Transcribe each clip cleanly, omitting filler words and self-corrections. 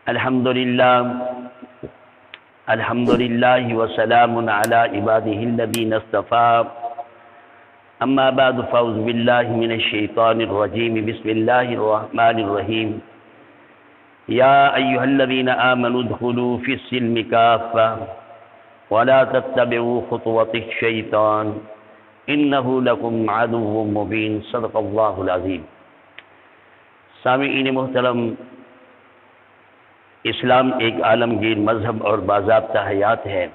الحمد لله وسلام على عباده الذين اصطفى اما بعد فاعوذ بالله من الشيطان الرجيم بسم الله الرحمن الرحيم يا ايها الذين آمنوا ادخلوا في السلم كافة ولا تتبعوا خطوات الشيطان انه لكم عدو مبين صدق اللہ العظیم۔ سامعین محترم، اسلام ایک عالمگیر مذہب اور باضابطہ حیات ہے۔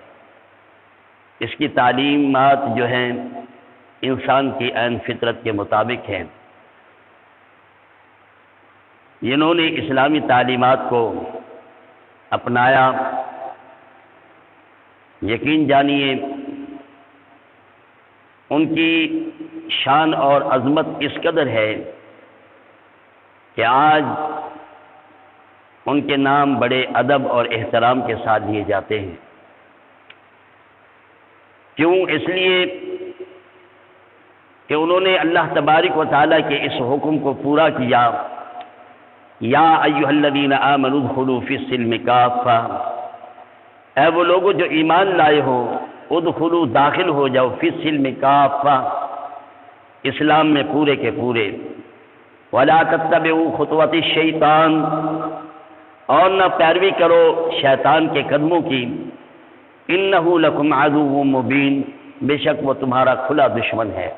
اس کی تعلیمات جو ہیں انسان کی عین فطرت کے مطابق ہیں۔ جنہوں نے اسلامی تعلیمات کو اپنایا، یقین جانیے ان کی شان اور عظمت اس قدر ہے کہ آج ان کے نام بڑے ادب اور احترام کے ساتھ لیے جاتے ہیں۔ کیوں؟ اس لیے کہ انہوں نے اللہ تبارک و تعالیٰ کے اس حکم کو پورا کیا، یا ایھا الذین آمنوا ادخلوا فی السلم کافہ، اے وہ لوگوں جو ایمان لائے ہو، ادخلوا داخل ہو جاؤ، فی السلم کافہ، اسلام میں پورے کے پورے، ولا تتبعوا خطوات الشیطان، اور نہ پیروی کرو شیطان کے قدموں کی، انہ لکم عدو مبین، بے شک وہ تمہارا کھلا دشمن ہے۔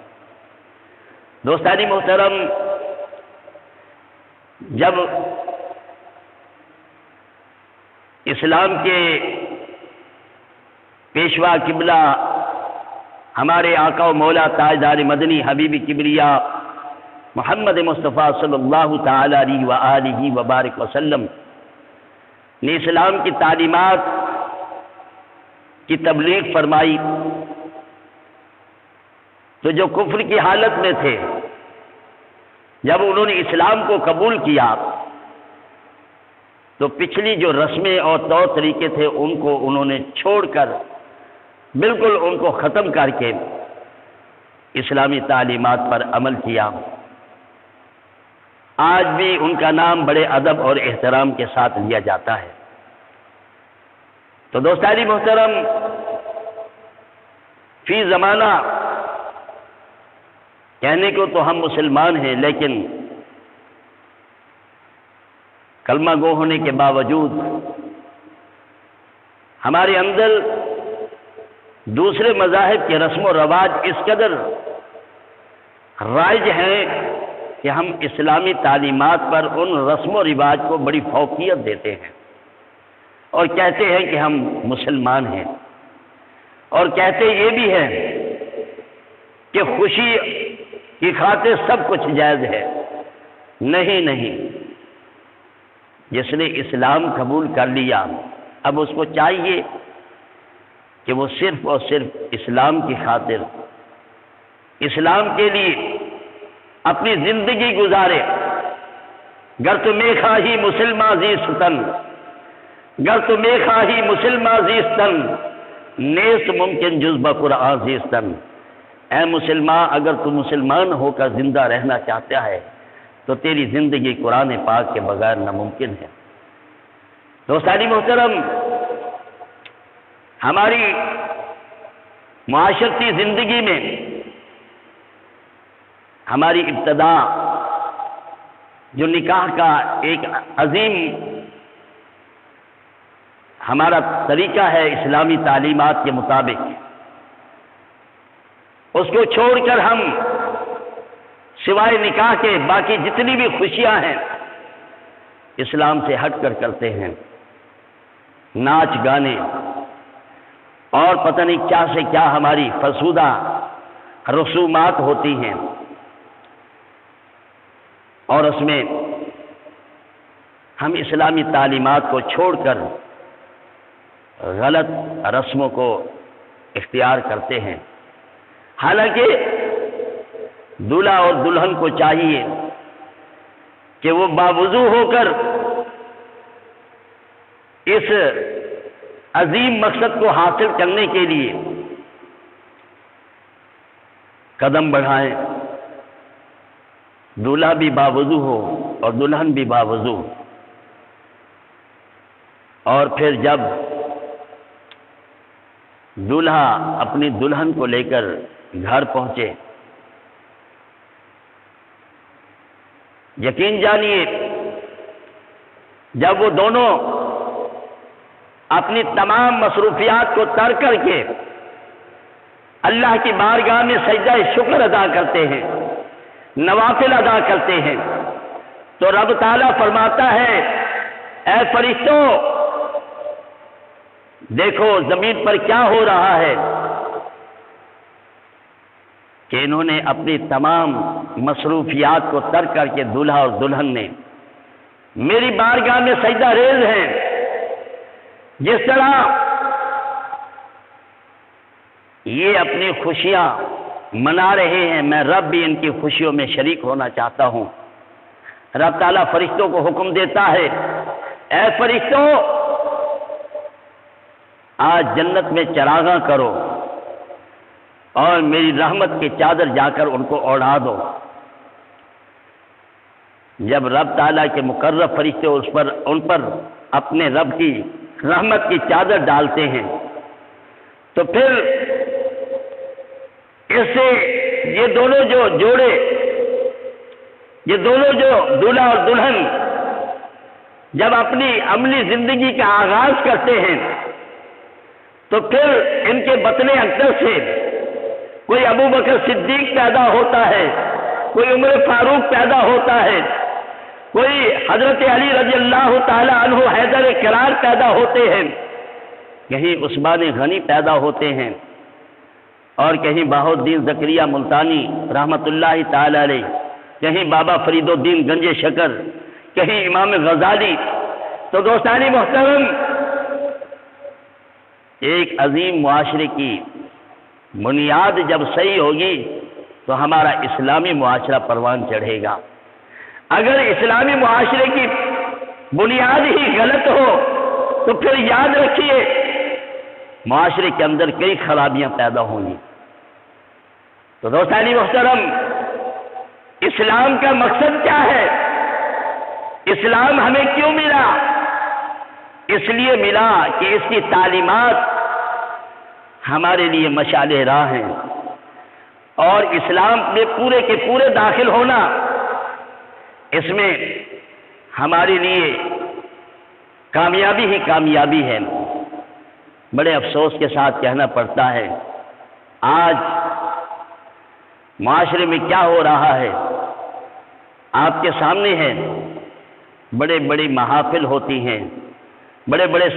دوستان محترم، جب اسلام کے پیشوا قبلہ ہمارے آقا و مولا تاجدار مدنی حبیب کبریا محمد مصطفیٰ صلی اللہ تعالی علیہ وآلہ وبارک وسلم نے اسلام کی تعلیمات کی تبلیغ فرمائی، تو جو کفر کی حالت میں تھے، جب انہوں نے اسلام کو قبول کیا تو پچھلی جو رسمیں اور طور طریقے تھے ان کو انہوں نے چھوڑ کر، بالکل ان کو ختم کر کے اسلامی تعلیمات پر عمل کیا۔ آج بھی ان کا نام بڑے ادب اور احترام کے ساتھ لیا جاتا ہے۔ تو دوستان محترم، فی زمانہ کہنے کو تو ہم مسلمان ہیں، لیکن کلمہ گو ہونے کے باوجود ہمارے اندر دوسرے مذاہب کے رسم و رواج اس قدر رائج ہیں کہ ہم اسلامی تعلیمات پر ان رسم و رواج کو بڑی فوقیت دیتے ہیں اور کہتے ہیں کہ ہم مسلمان ہیں، اور کہتے یہ بھی ہیں کہ خوشی کی خاطر سب کچھ جائز ہے۔ نہیں، جس نے اسلام قبول کر لیا اب اس کو چاہیے کہ وہ صرف اور صرف اسلام کی خاطر، اسلام کے لیے اپنی زندگی گزارے۔ گر تو میں خواہی مسلمان زیستن، گر تو میں خواہی مسلمان زیستن، نیست ممکن جز بقرآن زیستن۔ اے مسلمان، اگر تو مسلمان ہو کر زندہ رہنا چاہتا ہے تو تیری زندگی قرآن پاک کے بغیر ناممکن ہے۔ دوستان محترم، ہماری معاشرتی زندگی میں ہماری ابتدا جو نکاح کا ایک عظیم ہمارا طریقہ ہے اسلامی تعلیمات کے مطابق، اس کو چھوڑ کر ہم سوائے نکاح کے باقی جتنی بھی خوشیاں ہیں اسلام سے ہٹ کر کرتے ہیں۔ ناچ گانے اور پتہ نہیں کیا سے کیا ہماری فرسودہ رسومات ہوتی ہیں، اور اس میں ہم اسلامی تعلیمات کو چھوڑ کر غلط رسموں کو اختیار کرتے ہیں۔ حالانکہ دولہا اور دلہن کو چاہیے کہ وہ باوضو ہو کر اس عظیم مقصد کو حاصل کرنے کے لیے قدم بڑھائیں، دولہا بھی باوضو ہو اور دلہن بھی باوضو۔ اور پھر جب دولہا اپنی دلہن کو لے کر گھر پہنچے، یقین جانیے جب وہ دونوں اپنی تمام مصروفیات کو ترک کر کے اللہ کی بارگاہ میں سجدہ شکر ادا کرتے ہیں، نوافل ادا کرتے ہیں، تو رب تعالیٰ فرماتا ہے اے فرشتوں دیکھو زمین پر کیا ہو رہا ہے کہ انہوں نے اپنی تمام مصروفیات کو ترک کر کے دولہا اور دلہن نے میری بارگاہ میں سجدہ ریز ہیں۔ جس طرح یہ اپنی خوشیاں منا رہے ہیں، میں رب بھی ان کی خوشیوں میں شریک ہونا چاہتا ہوں۔ رب تعالیٰ فرشتوں کو حکم دیتا ہے اے فرشتوں آج جنت میں چراغاں کرو اور میری رحمت کی چادر جا کر ان کو اوڑھا دو۔ جب رب تعالیٰ کے مقرب فرشتے ان پر اپنے رب کی رحمت کی چادر ڈالتے ہیں تو پھر اس سے یہ دونوں جو جوڑے، یہ دونوں جو دولہا اور دلہن جب اپنی عملی زندگی کا آغاز کرتے ہیں تو پھر ان کے بطن اقدس سے کوئی ابو بکر صدیق پیدا ہوتا ہے، کوئی عمر فاروق پیدا ہوتا ہے، کوئی حضرت علی رضی اللہ تعالی عنہ حیدر کرار پیدا ہوتے ہیں، کہیں عثمان غنی پیدا ہوتے ہیں، اور کہیں بہاء الدین زکریا ملتانی رحمت اللہ تعالی علیہ، کہیں بابا فرید الدین گنج شکر، کہیں امام غزالی۔ تو دوستانی محترم، ایک عظیم معاشرے کی بنیاد جب صحیح ہوگی تو ہمارا اسلامی معاشرہ پروان چڑھے گا۔ اگر اسلامی معاشرے کی بنیاد ہی غلط ہو تو پھر یاد رکھیے معاشرے کے اندر کئی خرابیاں پیدا ہوں گی۔ تو دوستانی محترم، اسلام کا مقصد کیا ہے؟ اسلام ہمیں کیوں ملا؟ اس لیے ملا کہ اس کی تعلیمات ہمارے لیے مشعل راہ ہیں، اور اسلام میں پورے کے پورے داخل ہونا اس میں ہمارے لیے کامیابی ہی کامیابی ہے۔ بڑے افسوس کے ساتھ کہنا پڑتا ہے آج معاشرے میں کیا ہو رہا ہے آپ کے سامنے ہے۔ بڑے بڑے محافل ہوتی ہیں، بڑے بڑے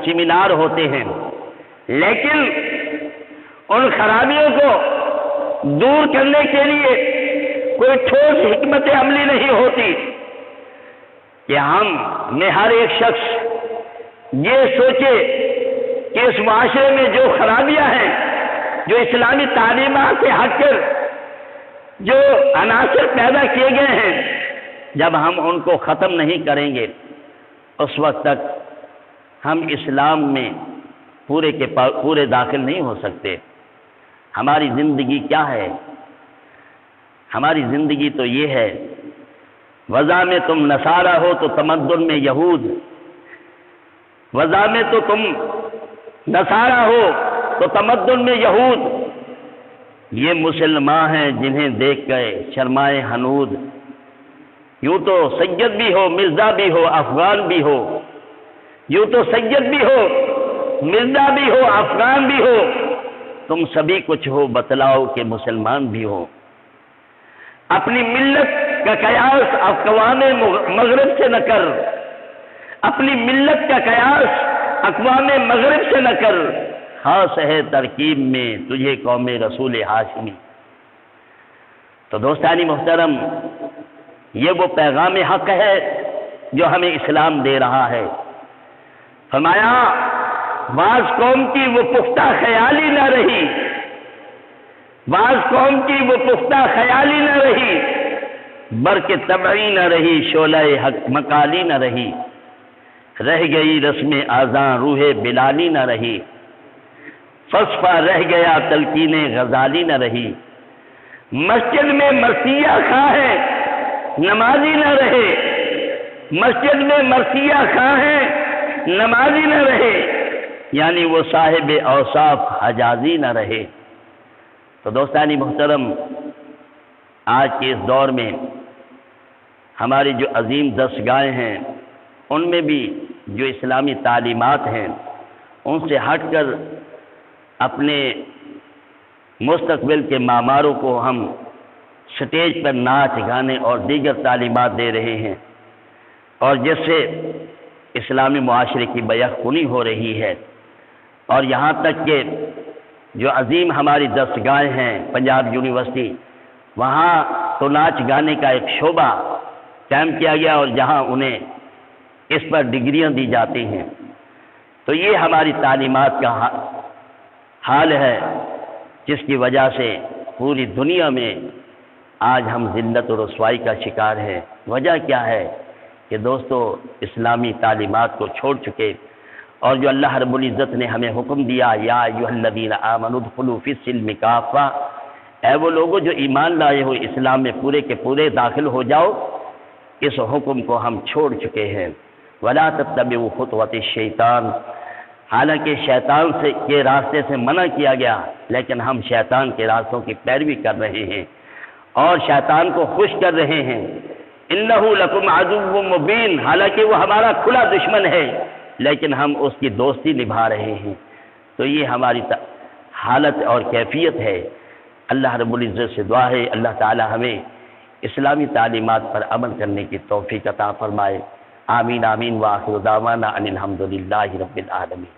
سیمینار ہوتے ہیں، لیکن ان خرابیوں کو دور کرنے کے لیے کوئی ٹھوس حکمت عملی نہیں ہوتی کہ ہم میں ہر ایک شخص یہ سوچے کہ اس معاشرے میں جو خرابیاں ہیں، جو اسلامی تعلیمات سے ہٹ کر جو عناصر پیدا کیے گئے ہیں، جب ہم ان کو ختم نہیں کریں گے اس وقت تک ہم اسلام میں پورے کے پورے داخل نہیں ہو سکتے۔ ہماری زندگی کیا ہے؟ ہماری زندگی تو یہ ہے، وضع میں تم نصارہ ہو تو تمدن میں یہود، وضع میں تو تم نصارہ ہو تو تمدن میں یہود، یہ مسلمان ہیں جنہیں دیکھ گئے شرمائے ہنود۔ یوں تو سید بھی ہو، مرزا بھی ہو، افغان بھی ہو، یوں تو سید بھی ہو، مرزا بھی ہو، افغان بھی ہو، تم سبھی کچھ ہو، بتلاؤ کہ مسلمان بھی ہو۔ اپنی ملت کا قیاس اقوام مغرب سے نہ کر، اپنی ملت کا قیاس اقوام مغرب سے نہ کر، خاص ہے ترکیب میں تجھے قوم رسول ہاشمی۔ تو دوستانی محترم، یہ وہ پیغام حق ہے جو ہمیں اسلام دے رہا ہے۔ فرمایا بعض قوم کی وہ پختہ خیالی نہ رہی، بعض قوم کی وہ پختہ خیالی نہ رہی، برق طبعی نہ رہی، شعلہ حق مکالی نہ رہی، رہ گئی رسم آذاں روح بلالی نہ رہی، فلسفہ رہ گیا تلقین غزالی نہ رہی، مسجد میں مرثیہ خواہ ہے نمازی نہ رہے، مسجد میں مرثیہ خواہ ہے نمازی نہ رہے، یعنی وہ صاحب اوصاف حجازی نہ رہے۔ تو دوستانی محترم، آج کے اس دور میں ہماری جو عظیم درسگاہیں ہیں ان میں بھی جو اسلامی تعلیمات ہیں ان سے ہٹ کر اپنے مستقبل کے معماروں کو ہم سٹیج پر ناچ گانے اور دیگر تعلیمات دے رہے ہیں، اور جس سے اسلامی معاشرے کی بیخونی ہو رہی ہے۔ اور یہاں تک کہ جو عظیم ہماری درسگاہیں ہیں پنجاب یونیورسٹی، وہاں تو ناچ گانے کا ایک شعبہ قائم کیا گیا اور جہاں انہیں اس پر ڈگریاں دی جاتی ہیں۔ تو یہ ہماری تعلیمات کا حال ہے جس کی وجہ سے پوری دنیا میں آج ہم ذلت و رسوائی کا شکار ہیں۔ وجہ کیا ہے کہ دوستو اسلامی تعلیمات کو چھوڑ چکے، اور جو اللہ رب العزت نے ہمیں حکم دیا یا ایھا الذین آمنوا ادخلوا فی السلم کافہ، اے وہ لوگوں جو ایمان لائے ہو اسلام میں پورے کے پورے داخل ہو جاؤ، اس حکم کو ہم چھوڑ چکے ہیں۔ ولا تتبعوا خطوات الشیطان، حالانکہ شیطان کے راستے سے منع کیا گیا، لیکن ہم شیطان کے راستوں کی پیروی کر رہے ہیں اور شیطان کو خوش کر رہے ہیں۔ انہ لکم عدو مبین، حالانکہ وہ ہمارا کھلا دشمن ہے لیکن ہم اس کی دوستی نبھا رہے ہیں۔ تو یہ ہماری حالت اور کیفیت ہے۔ اللہ رب العزت سے دعا ہے اللہ تعالی ہمیں اسلامی تعلیمات پر عمل کرنے کی توفیق عطا فرمائے۔ آمین آمین، وآخر دعوانا ان الحمد للہ رب العالمین۔